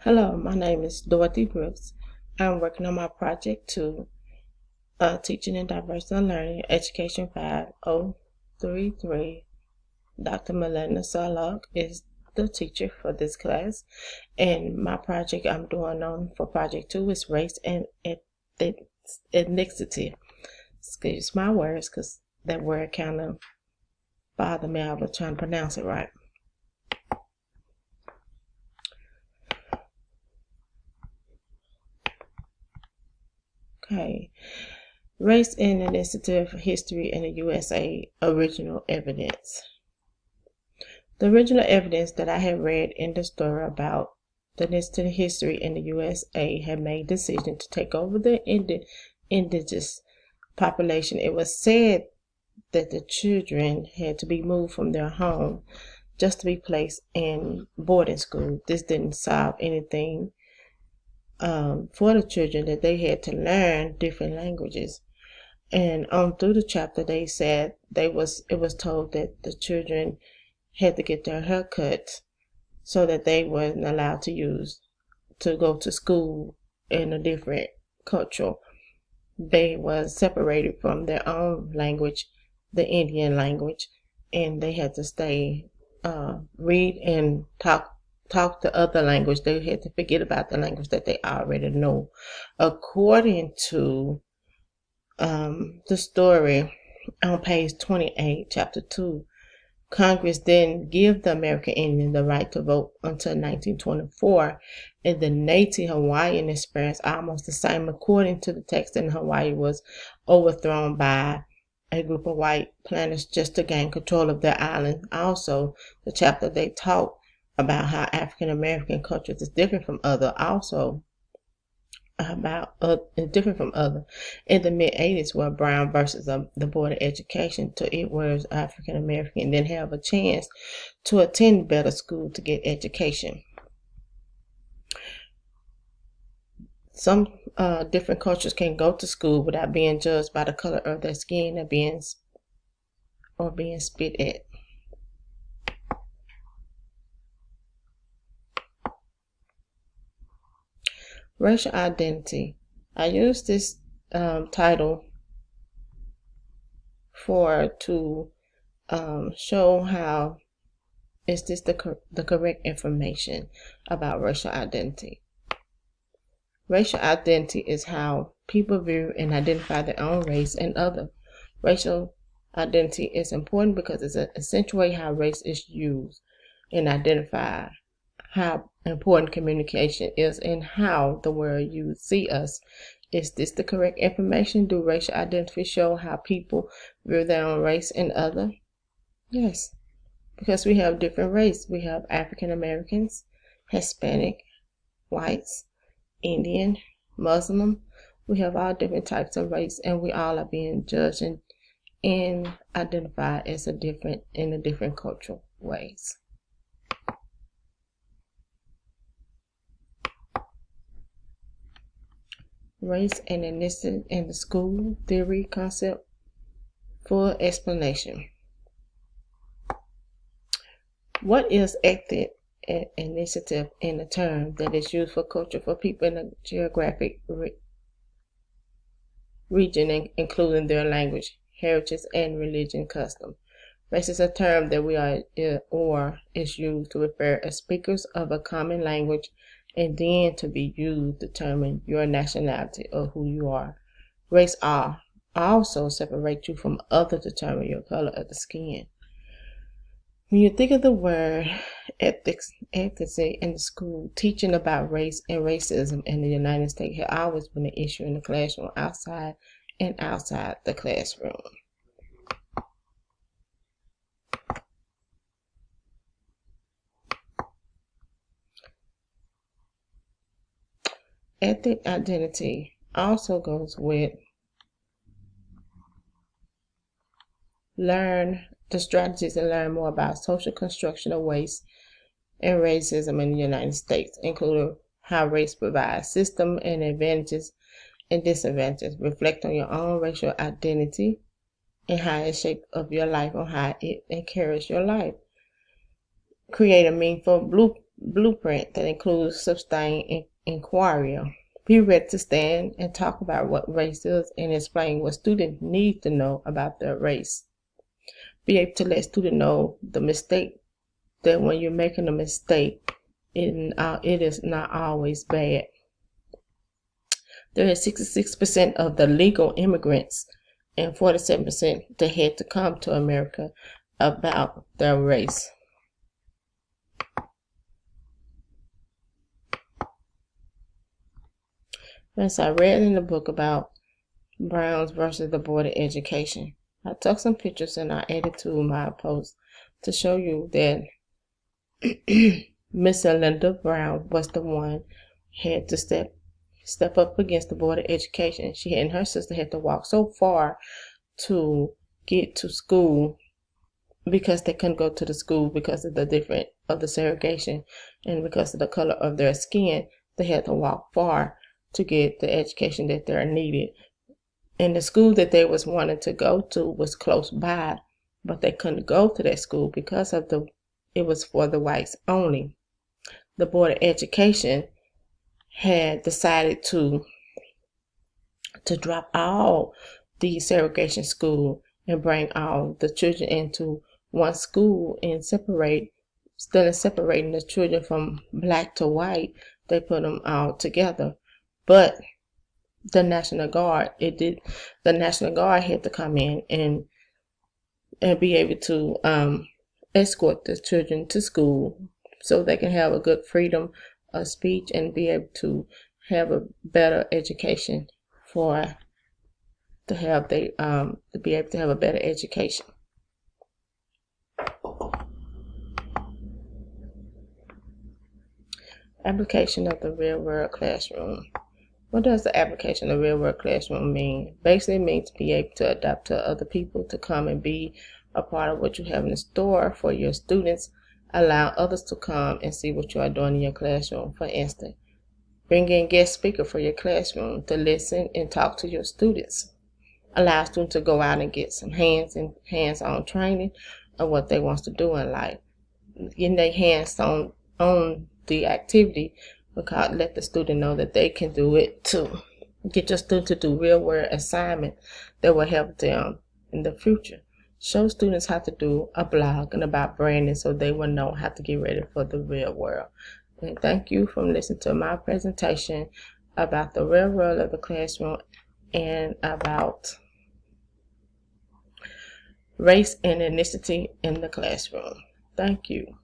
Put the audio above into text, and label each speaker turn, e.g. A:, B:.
A: Hello, my name is Dbrooks. I'm working on my project to Teaching and Diversity Learning, Education 5033. Dr. Melinda Sarlog is the teacher for this class, and my project I'm doing on for project 2 is race and ethnicity. Excuse my words, because that word kind of bothered me. I was trying to pronounce it right. Okay. Race and ethnicity history in the USA, original evidence. The original evidence that I had read in the story about the ethnicity history in the USA had made decision to take over the indigenous population. It was said that the children had to be moved from their home just to be placed in boarding school. This didn't solve anything for the children, that they had to learn different languages. And on through the chapter, they said it was told that the children had to get their haircuts so that they weren't allowed to go to school in a different culture. They were separated from their own language, the Indian language, and they had to stay, read and talk the other language. They had to forget about the language that they already know. According to the story on page 28, chapter 2, Congress didn't give the American Indian the right to vote until 1924, and the Native Hawaiian experienced almost the same. According to the text, in Hawaii was overthrown by a group of white planters just to gain control of their island. Also, the chapter they taught about how African American culture is different from other, different from other. In the mid-80s, where Brown versus the Board of Education to it was African American didn't have a chance to attend better school to get education. Some different cultures can go to school without being judged by the color of their skin or being spit at. Racial identity. I use this title to show how is this the correct information about racial identity. Racial identity is how people view and identify their own race and other. Racial identity is important because it's an essential way how race is used and identified. How important communication is and how the world you see us. Is this the correct information? Do racial identity show how people view their own race and other? Yes, because we have different race. We have African Americans, Hispanic, whites, Indian, Muslim. We have all different types of race, and we all are being judged and identified as in different cultural ways. Race and ethnicity in the school, theory, concept, full explanation. What is ethnic ethnicity in a term that is used for culture for people in a geographic region, including their language, heritage, and religion custom? Race is a term that is used to refer as speakers of a common language, and then to be used to determine your nationality or who you are. Race also separate you from others to determine your color of the skin. When you think of the word ethnicity in the school, teaching about race and racism in the United States has always been an issue in the classroom, outside the classroom. Ethnic identity also goes with learn the strategies and learn more about social construction of race and racism in the United States, including how race provides system and advantages and disadvantages. Reflect on your own racial identity and how it shapes up your life, or how it encourages your life. Create a meaningful blueprint that includes sustained inquiry. Be ready to stand and talk about what race is and explain what students need to know about their race. Be able to let students know the mistake, that when you're making a mistake, it is not always bad. There is 66% of the legal immigrants and 47% that had to come to America about their race. As I read in the book about Browns versus the Board of Education, I took some pictures and I added to my post to show you that Miss Linda Brown was the one had to step up against the Board of Education. She and her sister had to walk so far to get to school because they couldn't go to the school because of the segregation, and because of the color of their skin. They had to walk far to get the education that they needed. And the school that they was wanting to go to was close by, but they couldn't go to that school because of it was for the whites only. The Board of Education had decided to drop all the segregation school and bring all the children into one school, and instead of separating the children from black to white, they put them all together. But the National Guard, the National Guard had to come in and be able to escort the children to school so they can have a good freedom of speech and be able to have a better education to be able to have a better education. Application of the real world classroom. What does the application of the real world classroom mean? Basically, it means to be able to adapt to other people, to come and be a part of what you have in store for your students. Allow others to come and see what you are doing in your classroom. For instance, bring in guest speaker for your classroom to listen and talk to your students. Allow students to go out and get some hands-on training of what they want to do in life. Getting their hands on the activity, because let the student know that they can do it too. Get your student to do real world assignment that will help them in the future. Show students how to do a blog and about branding so they will know how to get ready for the real world. And thank you for listening to my presentation about the real world of the classroom and about race and ethnicity in the classroom. Thank you.